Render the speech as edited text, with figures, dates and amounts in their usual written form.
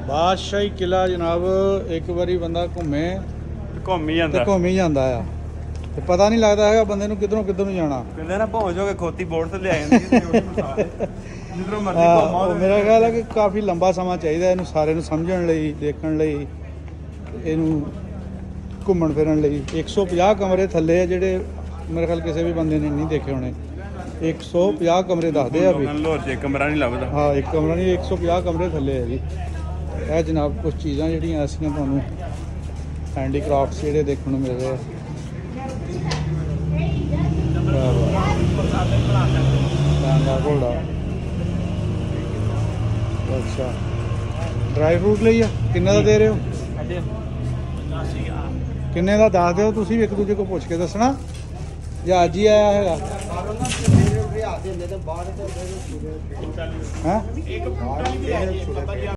ਬਾਦਸ਼ਾਹੀ ਕਿਲਾ ਜਨਾਬ ਇੱਕ ਵਾਰੀ ਬੰਦਾ ਘੁੰਮੇ ਘੁੰਮ ਹੀ ਤੇ ਘੁੰਮ ਹੀ ਜਾਂਦਾ ਆ ਤੇ ਪਤਾ ਨਹੀਂ ਲੱਗਦਾ ਹੈਗਾ ਬੰਦੇ ਨੂੰ ਕਿੱਧਰੋਂ ਕਿੱਧਰ ਨੂੰ ਜਾਣਾ। ਕਹਿੰਦੇ ਨਾ ਪਹੁੰਚ ਜਾਓਗੇ ਖੋਤੀ ਬੋਰਡ ਤੇ ਲੈ ਜਾਂਦੀ ਹੈ ਜਿੱਧਰੋਂ ਮਰਜ਼ੀ ਘੁੰਮੋ। ਮੇਰਾ ਖਿਆਲ ਹੈ ਕਿ ਕਾਫੀ ਲੰਬਾ ਸਮਾਂ ਚਾਹੀਦਾ ਇਹਨੂੰ ਸਾਰੇ ਨੂੰ ਸਮਝਣ ਲਈ, ਦੇਖਣ ਲਈ, ਇਹਨੂੰ ਘੁੰਮਣ ਫਿਰਨ ਲਈ। 150 ਕਮਰੇ ਥੱਲੇ ਆ ਜਿਹੜੇ ਮੇਰੇ ਖਿਆਲ ਕਿਸੇ ਵੀ ਬੰਦੇ ਨੇ ਨਹੀਂ ਦੇਖੇ ਹੋਣੇ। 150 ਕਮਰੇ ਦੱਸਦੇ ਆ ਵੀ। ਲਾਹੌਰ 'ਚ ਇੱਕ ਕਮਰਾ ਨਹੀਂ ਲੱਭਦਾ। ਹਾਂ ਇੱਕ ਕਮਰਾ ਨਹੀਂ, 150 ਕਮਰੇ ਥੱਲੇ ਹੈ ਜੀ। ਇਹ ਜਨਾਬ ਕੁਝ ਚੀਜ਼ਾਂ ਜਿਹੜੀਆਂ ਐਸੀਆਂ ਤੁਹਾਨੂੰ ਹੈਂਡੀਕ੍ਰਾਫਟਸ ਜਿਹੜੇ ਦੇਖਣ ਨੂੰ ਮਿਲ ਰਹੇ ਆ। ਟਾਂਗਾ ਘੋੜਾ ਅੱਛਾ ਡਰਾਈ ਫਰੂਟ ਲਈ ਆ। ਕਿੰਨੇ ਦਾ ਦੇ ਰਹੇ ਹੋ? ਕਿੰਨੇ ਦਾ ਦੱਸ ਦਿਓ ਤੁਸੀਂ ਵੀ ਇੱਕ ਦੂਜੇ ਕੋਲ ਪੁੱਛ ਕੇ ਦੱਸਣਾ ਜਾਂ ਅੱਜ ਹੀ ਆਇਆ ਹੈਗਾ ਹੈ।